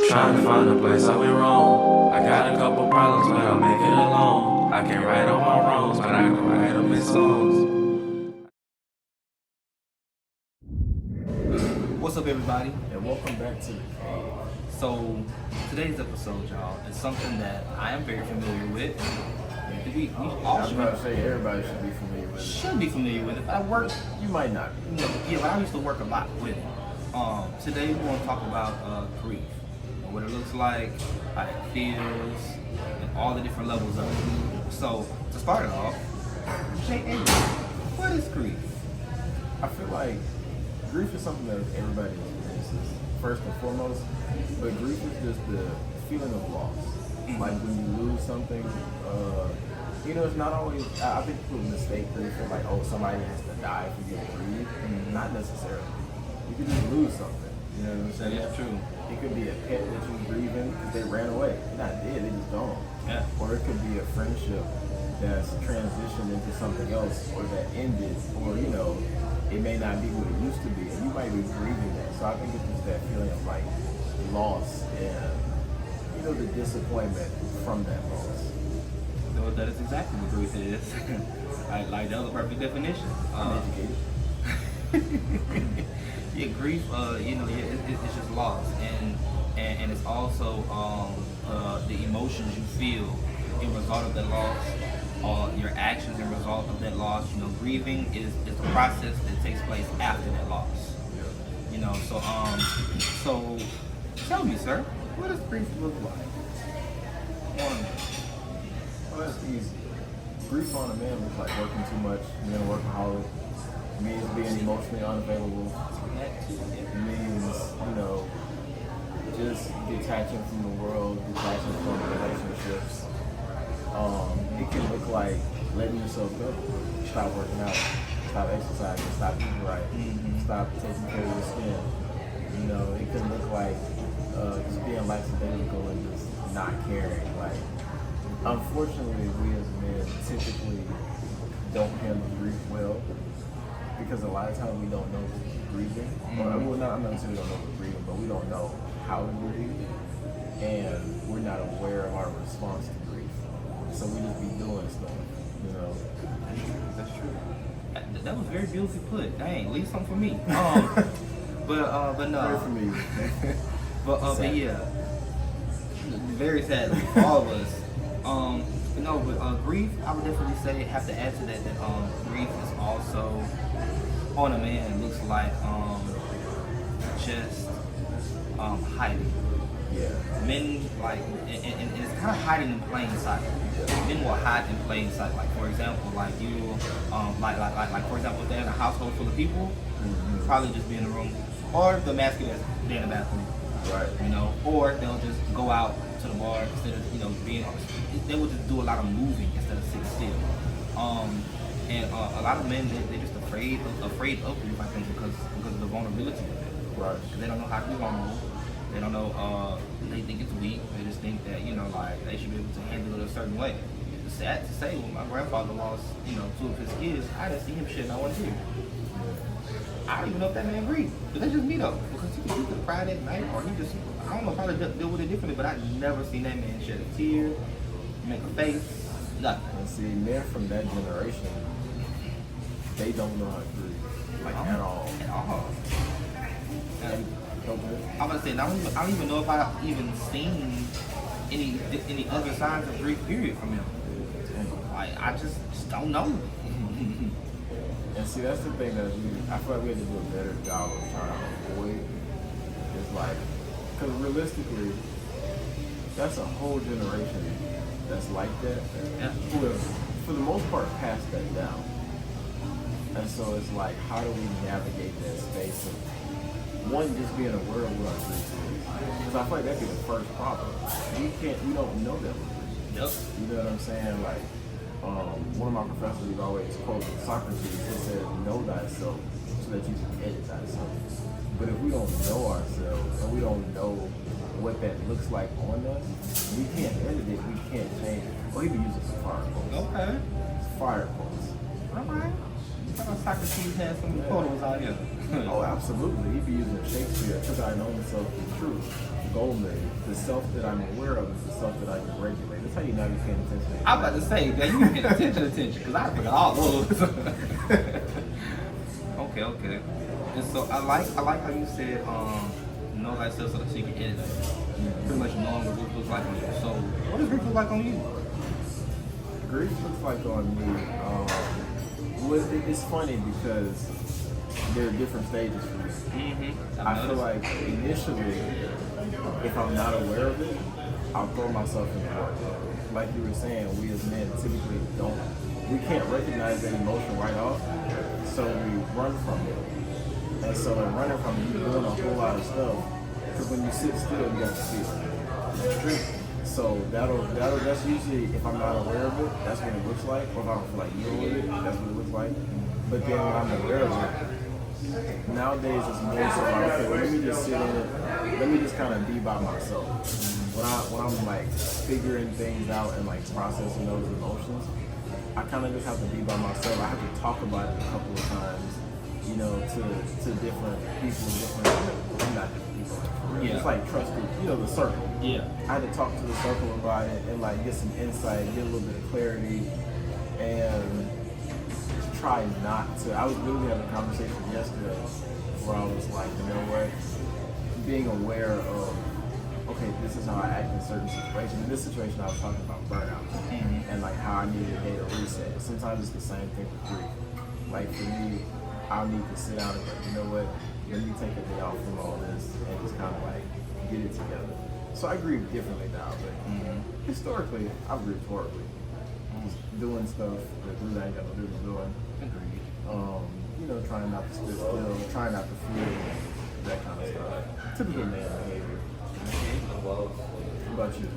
Trying to find a place I went wrong. I got a couple problems, but I'll make it alone. I can't write all my wrongs, but I can write them in songs. What's up, everybody? And welcome back to the cave. So, today's episode, y'all, is something that I am very familiar with. We all I was should about to say everybody should be familiar with it. should be familiar with it. I work, You might not be. yeah, but I used to work a lot with it. Today we want to talk about grief, and what it looks like, how it feels, and all the different levels of it. So, to start it off, J.A., what is grief? I feel like grief is something that everybody experiences, first and foremost. But grief is just the feeling of loss. Like when you lose something, it's not always, I think people mistake grief for like, oh, somebody has to die for you to grieve. Not necessarily. You could just lose something. You know what I'm saying? That is true. It could be a pet that you're grieving because they ran away. They're not dead, they just gone. Yeah. Or it could be a friendship that's transitioned into something else, or that ended, or it may not be what it used to be, and you might be grieving that. So I think it's just that feeling of like loss and the disappointment from that loss. So that is exactly what grief is. like that was a perfect definition. I'm educated. Yeah, grief. It's just loss, and it's also the emotions you feel in result of that loss, your actions in result of that loss. Grieving is the process that takes place after that loss. Yeah. So tell me, sir, what does grief look like? Well, that's easy. Grief on a man looks like working too much, being a workaholic. It means being emotionally unavailable. It means, just detaching from the world, detaching from relationships. It can look like letting yourself go. Stop working out, stop exercising, stop eating right, stop taking care of your skin. It can look like just being lackadaisical and just not caring. Like, unfortunately, we as men typically don't handle grief well because a lot of times we don't know we're grieving. I'm not necessarily don't know we're grieving, but we don't know how to grieve, and we're not aware of our response to grief. So we just be doing stuff, That's true. That was very beautifully put. Dang, leave something for me. But no. Pray for me. But yeah, very sadly for all of us. But grief, I would definitely say have to add to that grief is also on a man looks like just hiding. Yeah. Men and it's kind of hiding in plain sight. Men will hide in plain sight. Like for example, like you, like for example, if they're in a household full of people, probably just be in the room, or the masculine they're in the bathroom. Right. Or they'll just go out to the bar instead of being. They will just do a lot of moving instead of sitting still. And a lot of men they're just afraid of grief, I think, because of the vulnerability of it. Right. They don't know how to be vulnerable. They don't know. They think it's weak. They just think that they should be able to handle it a certain way. It's sad to say, when my grandfather lost two of his kids, I didn't see him shed not one tear. I don't even know if that man grieved, but that's just me though, because he could cry that night, or he just, I don't know, probably deal with it differently, but I never seen that man shed a tear, make a face, nothing. And see, men from that generation, they don't know how to grieve, at all. At all. And, I'm gonna say, I don't even know if I even seen any other signs of grief, period, from him. I just don't know. And see, that's the thing that I feel like we have to do a better job of trying to avoid. It's like, because realistically, that's a whole generation that's like that, who have, for the most part, passed that down. And so it's like, how do we navigate that space of, one, just being aware of what our grief is? Because I feel like that'd be the first problem. We don't know that we're grieving. Yep. You know what I'm saying? Like, one of my professors always quotes Socrates. He said, "Know thyself, so that you can edit thyself." But if we don't know ourselves and we don't know what that looks like on us, we can't edit it. We can't change it. Well, he be using some fire quotes. Okay. Fire quotes. All right. Socrates had some photos out here. Oh, absolutely. He be using Shakespeare. Took I know himself the truth. scolding. The self that I'm aware of is the self that I can regulate. That's how you not be paying attention. I'm about to say, man, you paying attention, because I forgot all those. Okay. And so I like how you said, know thyself so that you can edit it. Pretty much knowing what grief looks like on you. So, what does grief look like on you? Grief looks like on me. It's funny because there are different stages for me. I feel like initially, if I'm not aware of it, I'll throw myself in the water. Like you were saying, we as men typically we can't recognize that emotion right off, so we run from it. And so in running from it, you're doing a whole lot of stuff. Because when you sit still, you got to feel. So that's usually, if I'm not aware of it, that's what it looks like. Or if I don't feel like dealing with it, that's what it looks like. But then when I'm aware of it, nowadays it's more so like, okay, well, let me just sit in it. Let me just kind of be by myself. When I'm like figuring things out and like processing those emotions, I kind of just have to be by myself. I have to talk about it a couple of times, you know, to different people, not different people. Yeah. It's like trusted, you know, the circle. Yeah. I had to talk to the circle about it and like get some insight, get a little bit of clarity, and try not to. I was literally having a conversation yesterday where I was like, you know what, being aware of, okay, this is how I act in certain situations. In this situation, I was talking about burnout and like how I needed a day to reset. But sometimes it's the same thing with grief. Like for me, I'll need to sit down and go, you know what, let me take a day off from all this and just kind of like get it together. So I grieve differently now, but historically, I've grieved horribly. Doing stuff that really ain't got no business doing. Agreed. You know, trying not to sit still, trying not to feel that kind of stuff. Typical man behavior. What about you?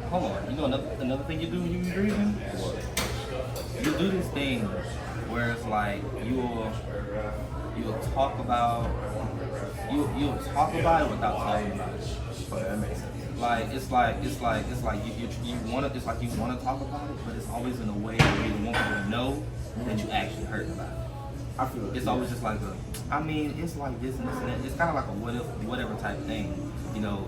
Hold on. You know another thing you do when you're grieving? You do this thing where it's like you'll talk about you'll talk about it without talking about it. Oh, that makes sense. Like it's like you wanna talk about it, but it's always in a way where you want people to know that you actually heard about it. I feel it. It's always just like it's like this and this and that. It's kind of like a whatever type thing, you know,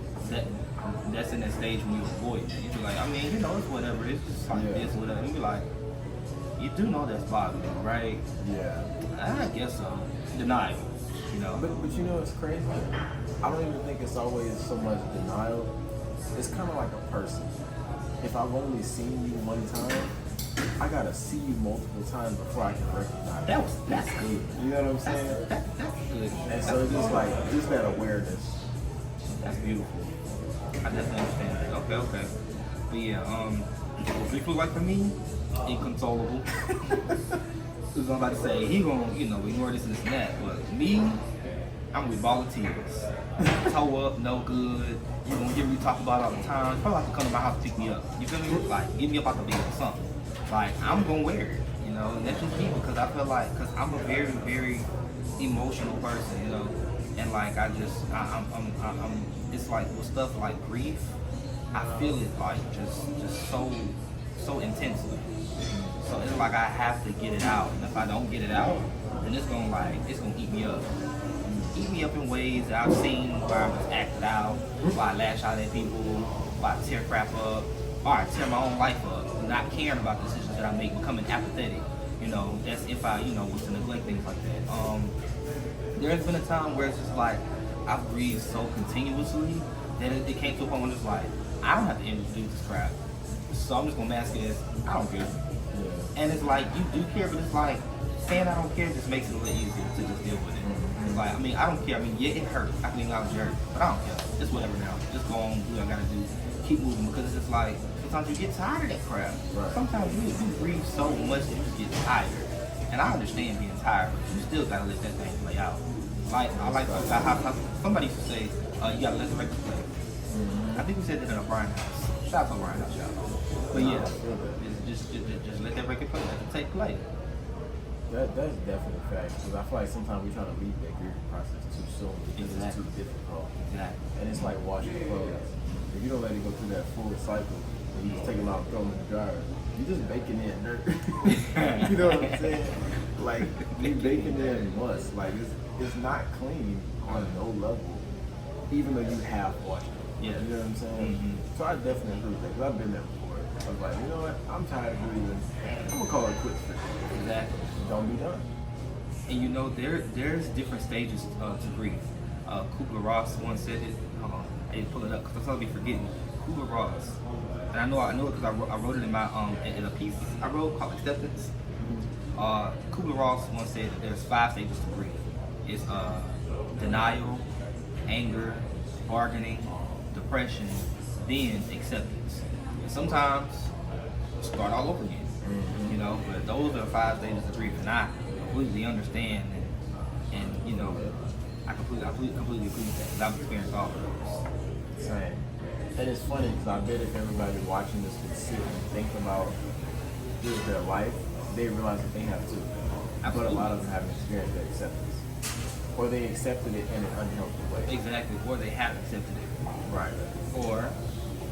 that's in that stage when you avoid it. You be like, you know, it's whatever. It's just like this, whatever. You be like, you do know that's bothering you, right? Yeah. I guess so. Denial, you know. But you know what's crazy? I don't even think it's always so much denial. It's kind of like a person. If I've only seen you one time, I gotta see you multiple times before I can recognize you. That's good. You know what I'm saying? That's good. And so it's just like, just that awareness. That's beautiful. I definitely understand that. Okay. But yeah, what grief look like for me? Inconsolable. Because I'm about to say, he gonna, you know, ignore this and this and that. But me, I'm with ball of tears. Toe up, no good. You gonna hear me talk about it all the time. You probably have to come to my house to pick me up. You feel me? Like, get me up out the bed or something. Like, I'm gonna wear it, you know, and that's just me because I feel like, because I'm a very, very emotional person, you know, and like, I'm it's like with stuff like grief, I feel it like just so intensely. So it's like I have to get it out, and if I don't get it out, then it's gonna eat me up. Eat me up in ways that I've seen where I'm just acted out, where I lash out at people, where I tear crap up, or I tear my own life up, not caring about the decisions that I make, becoming apathetic. You know, that's if I, you know, was to neglect things like that. There's been a time where it's just like I've grieved so continuously that it came to a point where it's like I don't have to do this crap, so I'm just gonna mask it as I don't care. Yeah. And it's like you do care, but it's like saying I don't care just makes it a little easier to just deal with it. It's like, I don't care. Yeah, it hurts. I can acknowledge it hurt, but I don't care. It's whatever now. Just go on, do what I gotta do. Keep moving because it's just like sometimes you get tired of that crap. Right. Sometimes you grieve so much that you just get tired. And I understand being tired, but you still gotta let that thing play out. Like I like how somebody used to say, you gotta let the record play. I think we said that in a Brian house. Shout out to Brian house, y'all. But yeah, just let that record play. Let it take play. That's definitely a fact, because I feel like sometimes we try to leave that grieving process too soon because it's too difficult. Exactly. And it's like washing clothes. If you don't let it go through that full cycle, and you just take them out and throw them in the dryer, you're just baking in dirt. You know what I'm saying? Like, you baking in must. Like, it's not clean on no level, even though you have washed it. Yeah. You know what I'm saying? So I definitely agree with that because I've been there before. I was like, you know what? I'm tired of grieving. I'm gonna call it quits for today. Exactly. Don't be done. And you know, there's different stages to grief. Kubler-Ross once said it. Hold on, I didn't pull it up because I'll be forgetting. Kubler-Ross, and I know it because I wrote it in my in a piece I wrote called Acceptance. Kubler-Ross once said that there's 5 stages to grief. It's denial, anger, bargaining, depression, then acceptance. And sometimes start all over again. You know, but those are 5 stages of grief, and I completely understand and you know, I completely agree with that because I've experienced all of those. Same. And it's funny because I bet if everybody watching this could sit and think about their life, they realize that they have to. But a lot of them haven't experienced that acceptance. Or they accepted it in an unhealthy way. Exactly, or they have accepted it. Right. Or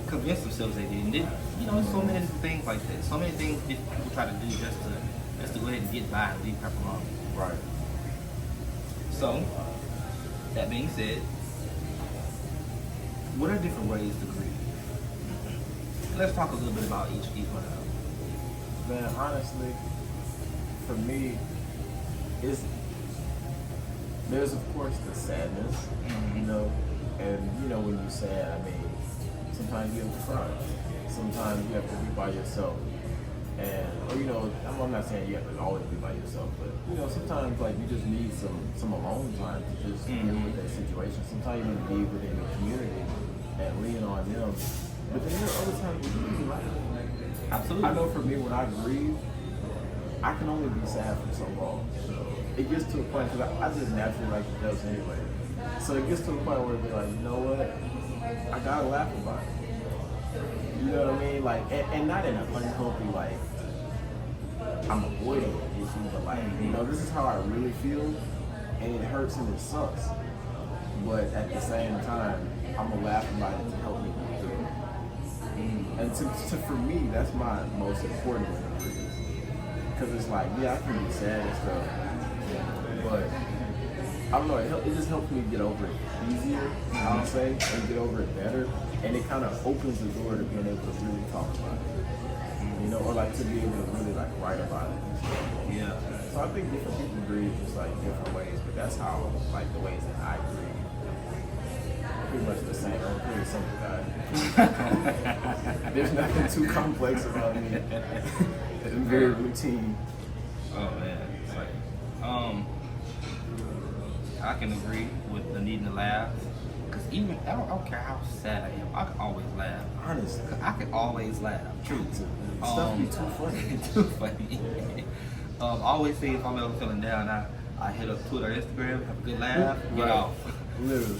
convince themselves they didn't. You know, so many different things like that. So many things people try to do just to go ahead and get by and leave people alone. Right. So, that being said, what are different ways to grieve? Let's talk a little bit about each one of them. Man, honestly, for me, there's of course the sadness, you know, and you know when you're sad, I mean, sometimes you have to cry, sometimes you have to be by yourself, and or you know, I'm not saying you have to always be by yourself, but you know, sometimes like you just need some alone time to just deal with that situation. Sometimes you need to be within your community and lean on them, but then there are other times when you can laugh. Absolutely. I know for me, when I grieve, I can only be sad for so long. It gets to a point, because I just naturally like the jokes anyway. So it gets to a point where it's like, you know what? I gotta laugh about it. You know what I mean? Like, and not in an unhealthy, like, I'm avoiding the issue, but like, you know, this is how I really feel, and it hurts and it sucks. But at the same time, I'm gonna laugh about it to help me get through it. And for me, that's my most important one. Because it's like, yeah, I can be sad and stuff, but I don't know, it just helps me get over it easier, I'll say, and get over it better. And it kind of opens the door to being able to really talk about it. You know, or like to be able to really like write about it. Yeah. So I think different people grieve just like different ways, but that's how, like the ways that I grieve. Pretty much the same. I'm a pretty simple guy. There's nothing too complex about me. It's very routine. Oh man, it's like, I can agree with the needing to laugh. Cause even I don't care how sad I am, I can always laugh. Honestly, I can always laugh. Truth. Stuff be too funny. Too funny. I always say if I'm ever feeling down, I hit up Twitter, Instagram, have a good laugh, get Right. off. Literally.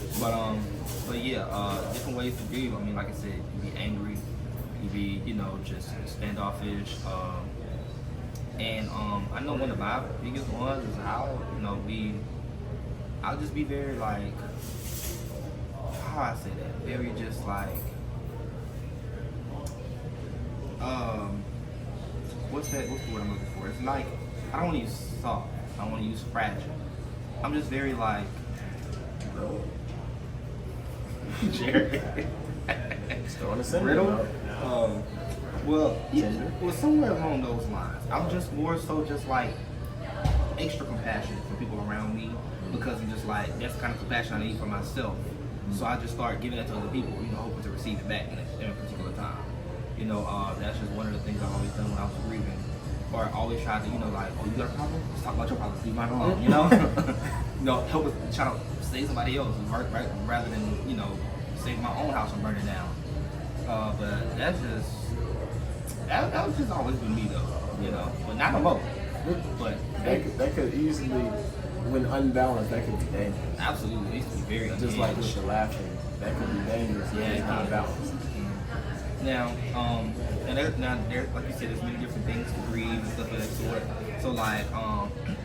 But yeah, different ways to grieve. I mean, like I said, you be angry, you be, you know, just standoffish. And I know one of my biggest ones is I'll just be very like, how I say that? Very just like, what's the word I'm looking for? It's like, I don't want to use soft, I want to use fragile. I'm just very like, Jerry. Throwing a center. Riddle? Well, somewhere along those lines. I'm just more so just like extra compassionate for people around me because I'm just like, that's the kind of compassion I need for myself. So I just start giving that to other people, you know, hoping to receive it back in a particular time. You know, that's just one of the things I've always done when I was grieving. Or I always try to, you know, like, oh, you got a problem? Let's talk about your problems, leave mine alone, you know? You know, help us try to save somebody else, right, rather than, you know, save my own house from burning down. But that was just always been me though, you know, but not no more. But That could easily, when unbalanced, that could be dangerous. absolutely, it used to be very Just like with the laughing, that could be dangerous if it's not balanced. Now, there, like you said, there's many different things to grieve and stuff of that sort. So like,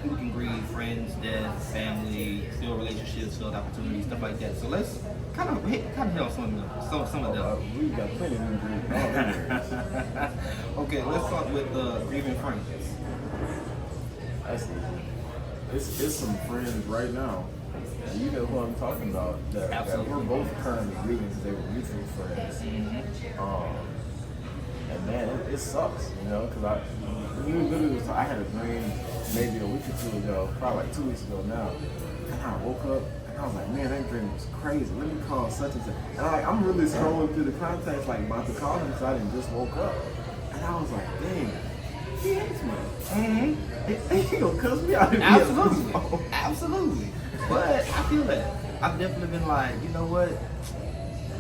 we can grieve friends, death, family, failed relationships, failed opportunities, stuff like that. So let's kind of hit on some of them. We got plenty of grief. Okay, let's start with grieving friends. That's it's some friends right now And you know who I'm talking about. That Absolutely. we're both currently grieving because they were mutual friends. And man, it sucks, you know, because I had a dream maybe a week or two ago, probably like 2 weeks ago now, and I woke up and I was like, man, that dream was crazy. Let me call such and such. And I'm really scrolling through the contacts, like about to call him because I didn't just woke up, and I was like, dang, he hates me. He gonna cuss me out. Absolutely, absolutely. But I feel that I've definitely been like, you know what?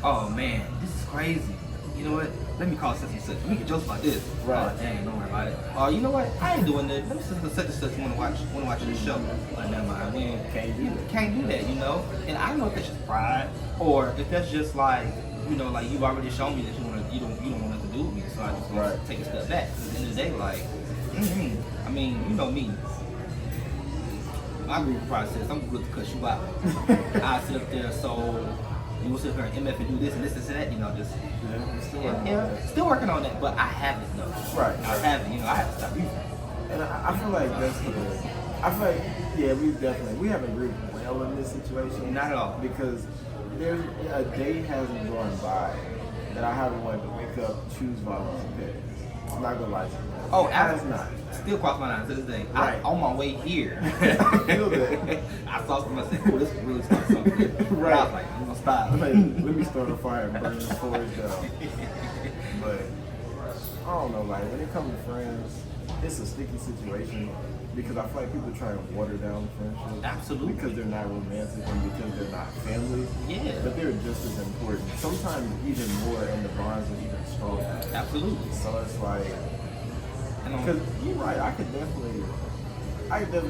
Oh man, this is crazy. You know what? Let me call such and such. We can joke about this. Right. Oh, dang, don't worry about it. Oh, you know what? I ain't doing that. Let me see such and such wanna watch this show. Like, never mind. We can't do that, you know? And I don't know if that's just pride or if that's just like, you know, like you've already shown me that you don't want nothing to do with me, so I just want to take a step back. At the end of the day, like, I mean, you know me. My grieving process, I'm good to cuss you out. I sit up there, so you will sit here and MF and do this and this and that, you know, just still working on that, but I haven't though. Right. I haven't, you know, I have to stop using it. And I feel like I feel like, yeah, we haven't grieved well in this situation. Not at all. Because there's a day hasn't gone by that I haven't wanted to wake up, choose violence and pay. I'm not gonna lie to you. Oh, has not. Still cross my mind to this day. Right. On my way here, I feel that. I saw something. I said, "Oh, this could really start something." Right. I was like, "I'm gonna stop." Like, let me start a fire and burn this forest down. But I don't know, like when it comes to friends, it's a sticky situation because I feel like people try and water down friendships. Absolutely. Because they're not romantic and because they're not family. Yeah. But they're just as important. Sometimes even more, and the bonds are even stronger. Absolutely. So it's like, because you're right, I could definitely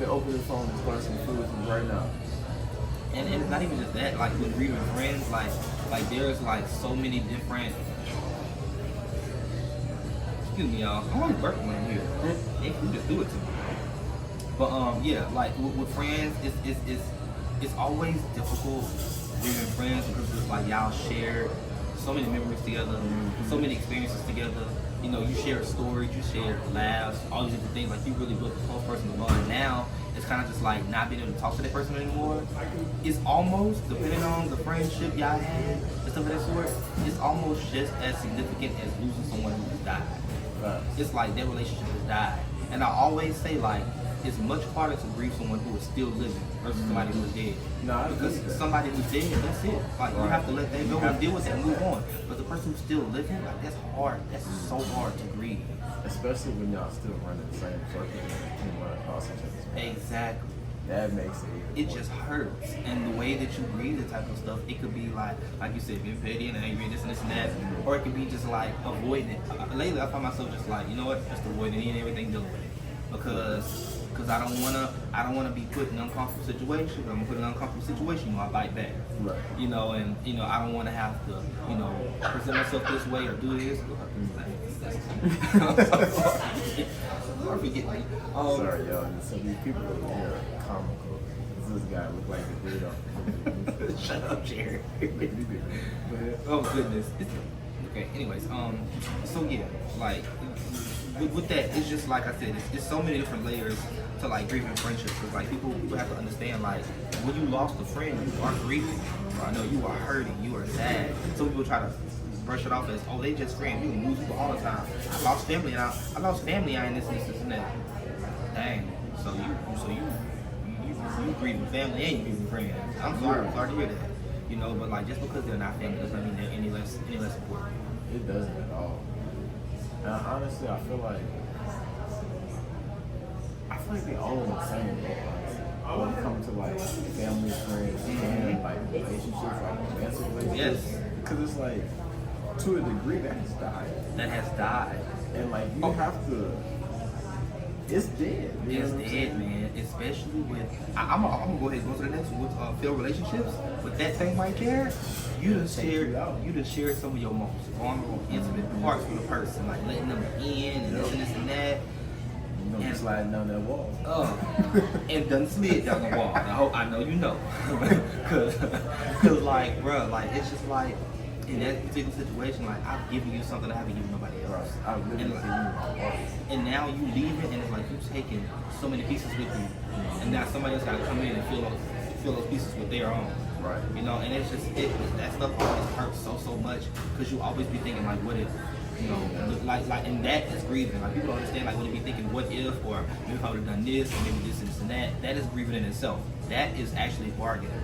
open the phone and start some food with you right now. And it's not even just that. Like with grieving friends, like there's like so many different. Excuse me, y'all. I'm only working when I'm here. You just do it to me. But yeah, like with friends, it's always difficult grieving friends because it's like y'all share so many memories together, so many experiences together. You know, you share stories, you share laughs, all these different things. Like you really built a close personal bond. Now it's kind of just like not being able to talk to that person anymore. It's almost, depending on the friendship y'all had and stuff of that sort, it's almost just as significant as losing someone who has died. Right. It's like that relationship has died. And I always say like, it's much harder to grieve someone who is still living versus somebody who is dead. No, because somebody who's dead, that's it. Like you have to let that go and deal with that and move on. But the person who's still living, like that's hard. That's so hard to grieve. Especially when y'all still running the same circle and run across each other. Exactly. That makes it. It just hurts. And the way that you grieve the type of stuff, it could be like you said, being petty and angry, this and that. Or it could be just like avoiding it. Lately, I find myself just like, you know what, just avoiding any and everything, dealing with it. Because I don't wanna be put in an uncomfortable situation. If I'm gonna put in an uncomfortable situation, you know, I bite back. Right. You know, and you know, I don't wanna have to, you know, present myself this way or do this. Or forget me. Sorry, y'all. So these people over here are comical. This guy look like a weirdo. Shut up, Jared. Oh goodness. Okay. Anyways, so yeah, like with that, it's just like I said, it's so many different layers to like grieving friendships. Cause like people have to understand like when you lost a friend, you are grieving. I know you are hurting, you are sad. Some people try to brush it off as, oh, they just friends. You can lose people all the time. I lost family, and I lost family. I ain't this and that. Dang. So you grieving family and you grieving friends. I'm sorry to hear that. You know, but like just because they're not family doesn't mean they're any less important. It doesn't at all. And honestly, I feel like they all in the same boat. When it comes to like family, friends, and like relationships, like romantic relationships. Yes. Because it's like, to a degree, that has died. That has died. And like you have to, it's dead. It's dead, man. Especially with, I'm gonna go ahead and go to the next one with failed relationships. With that thing right there, you done shared some of your most vulnerable, intimate parts with a person, like letting them in and this and that. And sliding down that wall. And done slid down the wall. I know you know. Cause like, bro, like it's just like in that particular situation, like I've given you something I haven't given nobody else. I've really given you my heart. And now you leaving, and it's like you taking so many pieces with you, and now somebody else got to come in and fill those pieces with their own. Right. You know, and it's just that stuff always hurts so much because you always be thinking like, what if, you know, like and that is grieving. Like people don't understand like when they be thinking, what if, or maybe if I would have done this, or maybe this and that. That is grieving in itself. That is actually bargaining.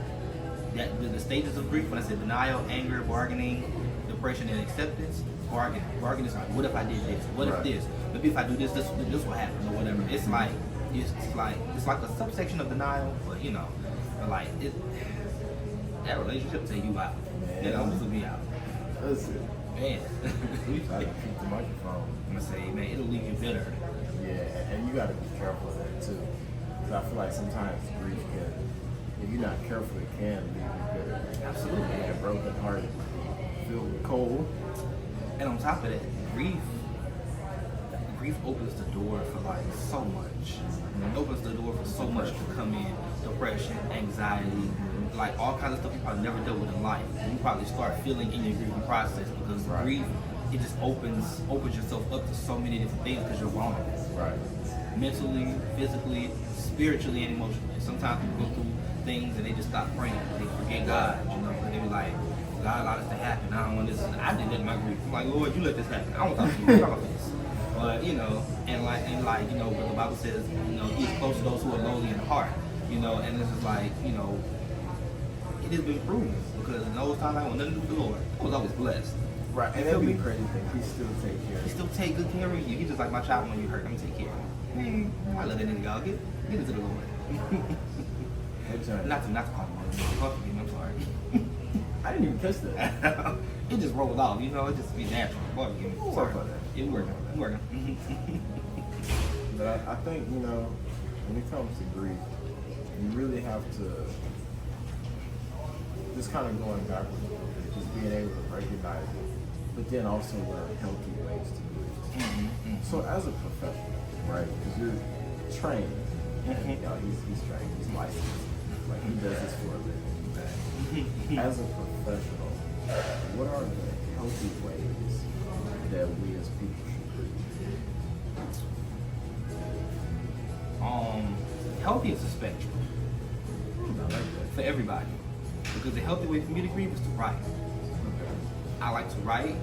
That the stages of grief, when I said denial, anger, bargaining, depression, and acceptance, bargaining. Bargaining is like, what if I did this? What if this? Maybe if I do this, this will happen, or whatever. It's like a subsection of denial, but you know, like it. That relationship take you out. Man. That almost took me out. Listen. Man. Try to keep the microphone. I'm gonna say, man, it'll leave you bitter. Yeah, and you got to be careful of that too. Because I feel like sometimes grief can, if you're not careful, it can leave you bitter. Absolutely. And a broken heart, filled with cold. And on top of that, grief opens the door for like so much. It opens the door for so much to come in. Depression, anxiety, like all kinds of stuff you probably never dealt with in life. You probably start feeling in your grieving process because grief, it just opens yourself up to so many different things because you're vulnerable. Right. Mentally, physically, spiritually, and emotionally. Sometimes people go through things and they just stop praying. They forget God, you know, and they be like, God allowed this to happen. I don't want this. I did that in my grief. I'm like, Lord, you let this happen. I don't talk to you. Talk about this. But you know, and like you know, what the Bible says, you know, He's close to those who are lowly in heart. You know, and this is like, you know, it has been proven because in those times I want nothing to do with the Lord. I was always blessed. Right. And that'd be the crazy thing. He still take care of He you. still take good care of you. He's just like my child when you hurt. I'm gonna take care of you. I love that nigga, y'all. Get it to the Lord. not to call him. I'm sorry. I didn't even catch that. It just rolled off, you know. It just be natural. Boy, Sorry about that. It working. But I think, you know, when it comes to grief, you really have to just kind of going backwards a little bit, just being able to recognize it, but then also learn healthy ways to do it. So as a professional, right, because you're trained, and, you know, he's trained, he's licensed, like he does this for a living. As a professional, what are the healthy ways that we as people should grieve? Healthy is a spectrum I like that. for everybody. Because the healthy way for me to grieve is to write. I like to write,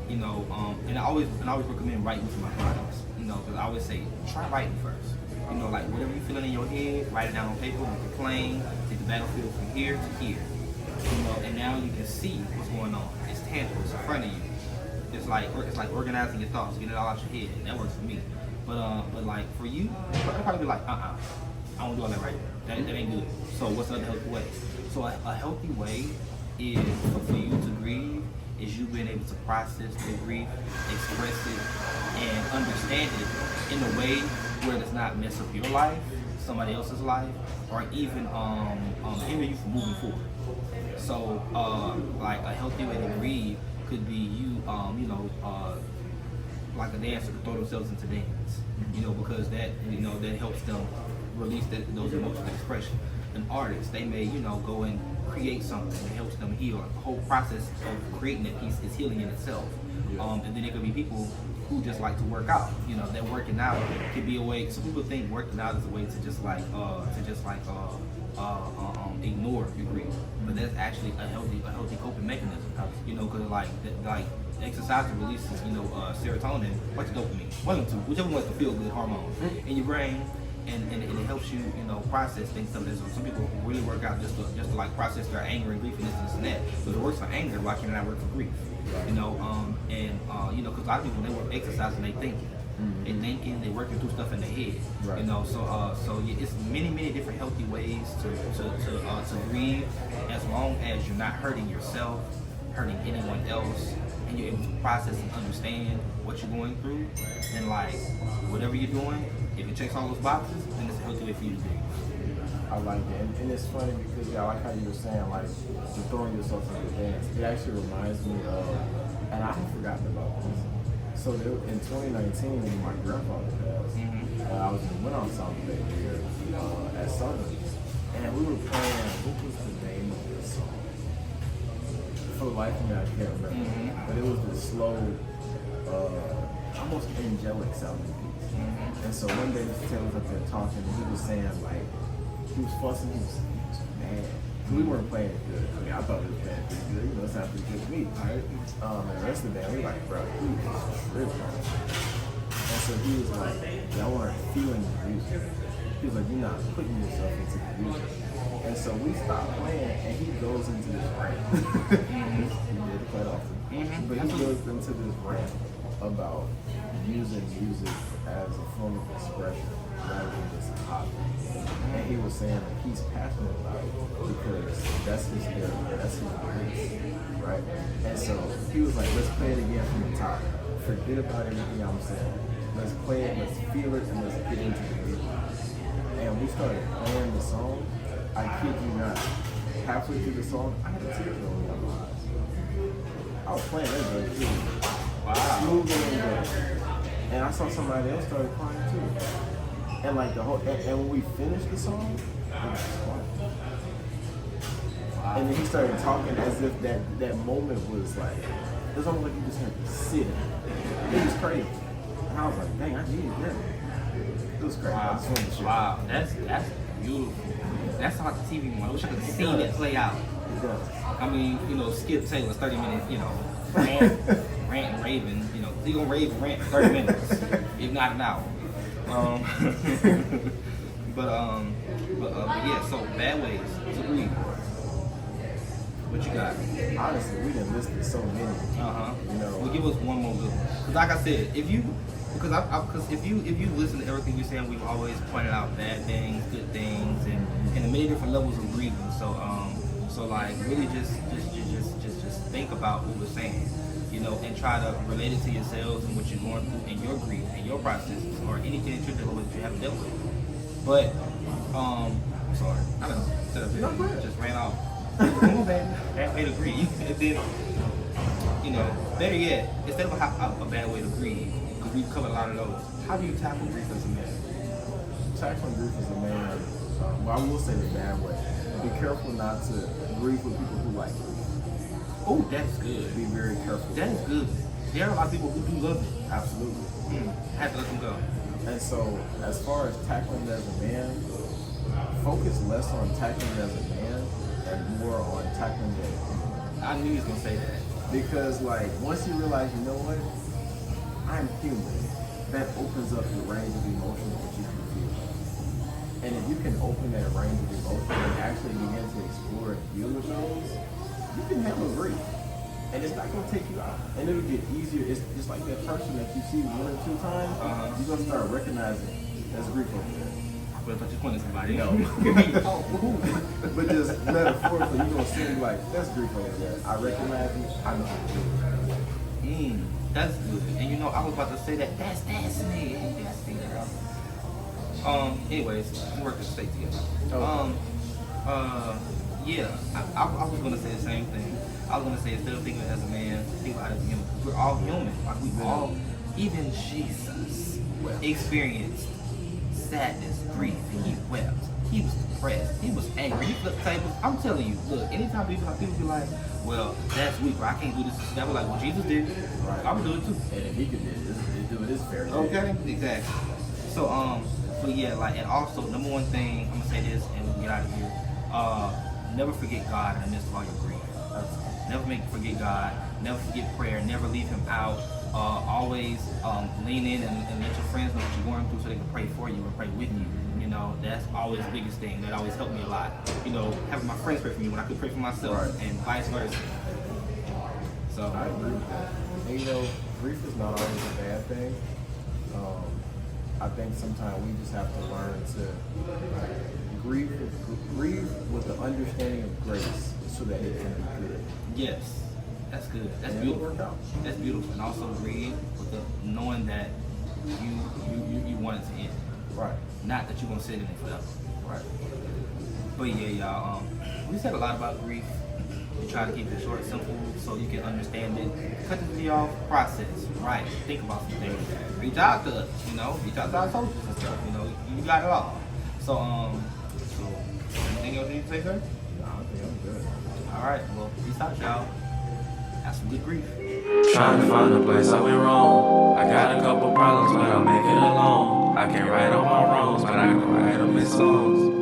you know, and I always recommend writing to my clients, you know, because I always say, try writing first. You know, like whatever you're feeling in your head, write it down on paper, make it plain, take the battlefield from here to here. You know, and now you can see what's going on. It's tangible, it's in front of you. It's like organizing your thoughts, getting it all out your head. That works for me. But like for you, you'll probably be like, I don't do all that right there. That ain't good. So what's another healthy way? So a healthy way is for you to grieve is you being able to process the grief, express it, and understand it in a way where it does not mess up your life, somebody else's life, or even hinder you from moving forward. So like a healthy way to grieve could be you, like a dancer could throw themselves into dance, you know, because that, you know, that helps them release those emotional expression. An artist, they may, you know, go and create something that helps them heal. The whole process of creating that piece is healing in itself. And then there could be people who just like to work out. You know, that working out could be a way. Some people think working out is a way to just ignore your grief, but that's actually a healthy coping mechanism. You know, because like exercise releases, you know, serotonin, what's dopamine, one of the two, whichever one's the feel good hormone in your brain. And it helps you, you know, process things. Some people really work out just to like process their anger and grief and this and that. But it works for anger, why can't it work for grief? You know, you know, because a lot of people, when they work exercising, they thinking. They're thinking, they're working through stuff in their head. Right. You know, so yeah, it's many different healthy ways to grieve, as long as you're not hurting yourself, hurting anyone else, and you're able to process and understand what you're going through. And like whatever you're doing, if it checks all those boxes, then it's a healthy way for you to be. I like that. And it's funny because I like how you were saying, like, you're throwing yourself into the dance. It actually reminds me of, and I had forgotten about this. So in 2019, when my grandfather passed, I was in Went On South that year at Southern, and we were playing, what was the name of this song? For the life of me, I can't remember. But it was this slow, almost angelic sounding piece. And so one day Mr. Taylor was up there talking, and he was saying, like, he was fussing, he was bad. So we weren't playing it good. I mean, I thought we were playing it pretty good. You know, it sounded pretty good to me. Right? And the rest of the band, we were like, bro, he was tripping. And so he was like, y'all weren't feeling the music. He was like, you're not putting yourself into the music. And so we stopped playing, and he goes into this rant. He did it quite often. But he goes into this rant about using music as a form of expression rather than just a hobby. And he was saying that he's passionate about it because that's his therapy, that's his release, right? And so he was like, let's play it again from the top. Forget about everything I'm saying. Let's play it, let's feel it, and let's get into the music. And we started playing the song. I kid you not. Halfway through the song, I had a tear rolling down my eyes. I was playing that good too. Wow. Smooth and good. And I saw somebody else started crying too. And like the whole, and when we finished the song, it was just quiet. Wow. And then he started talking as if that moment was like, it was almost like you just had to sit in it. It was crazy. And I was like, dang, I needed that. It was crazy. Wow. I just wanted to share. Wow. That's beautiful. That's how the TV one. I wish I could see it play out. It does. I mean, you know, Skip Taylor's 30 minutes, you know, rant and raving, you know, he gonna rave and rant for 30 minutes, if not an hour. But yeah, so bad ways to grieve. What you got? Honestly, we done listed so many. You know, Well, give us one more good one. Because like I said, if you listen to everything you're saying, we've always pointed out bad things, good things, and many different levels of grieving. So like really just think about what we're saying, you know, and try to relate it to yourselves and what you're going through in your grief and your processes or anything that you're dealing with that you haven't dealt with. But I'm sorry, I don't know. Instead of it, just ran off. Come on, baby. Bad way to grieve. And then, you know, better yet, instead of a bad way to grieve, because we've covered a lot of those, how do you tackle grief as a man? tackling grief as a man, well, I will say the bad way. Be careful not to grieve with people who like grief. Oh, that's good. Be very careful. That is good. There are a lot of people who do love it. Absolutely. Have to let them go. And so, as far as tackling it as a man, focus less on tackling it as a man and more on tackling it as a human. I knew he was gonna say that. Because, like, once you realize, you know what, I'm human, that opens up the range of emotions that you can feel. And if you can open that range of emotions and actually begin to explore and deal with those, you can handle grief. And it's not going to take you out. And it'll get easier. It's just like that person that you see 1 or 2 times, you're going to start recognizing that's grief over there. But if I just pointed somebody, No. But just metaphorically, you're going to see like, that's grief over there. I recognize you. I know what you're doing. That's good. And you know, I was about to say that. That's me. That's me, girl. Anyways, we work this state together. Yeah, I was gonna say the same thing. I was gonna say instead of thinking as a man, think about it as a human. We're all human. Like we all, even Jesus experienced sadness, grief, and he wept. He was depressed. He was angry. He flipped tables. I'm telling you, look, anytime people be like, well, that's weak, or I can't do this. That was like, well, Jesus did it. Right. I would do it too. And if he could do it, it's fair. Okay, exactly. So yeah, like, and also number one thing, I'm gonna say this, and we'll get out of here. Never forget God in the midst of all your grief. Never forget God. Never forget prayer. Never leave Him out. Always lean in and let your friends know what you're going through so they can pray for you and pray with you. You know, that's always the biggest thing. That always helped me a lot. You know, having my friends pray for me when I could pray for myself, and vice versa. So I agree with that. And you know, grief is not always a bad thing. I think sometimes we just have to learn to grieve with the understanding of grace so that it can be good. yes, that's good. That's And beautiful. it'll work out. That's beautiful. And also grieve with the knowing that you want it to end. Right. Not that you're gonna sit in it forever. Right. But yeah, y'all, we said a lot about grief. We try to keep it short, simple, so you can understand it. Cut it to your process, right? Think about some things. Reach out to us, you know. Reach out to our socials and stuff, you know. You got it all. So anything else you need to say, sir? No, I think I'm good. All right, well, peace out, y'all. Have some good grief. Trying to find a place I went wrong. I got a couple problems, but I'll make it alone. I can't right all my wrongs, but I can write them in songs.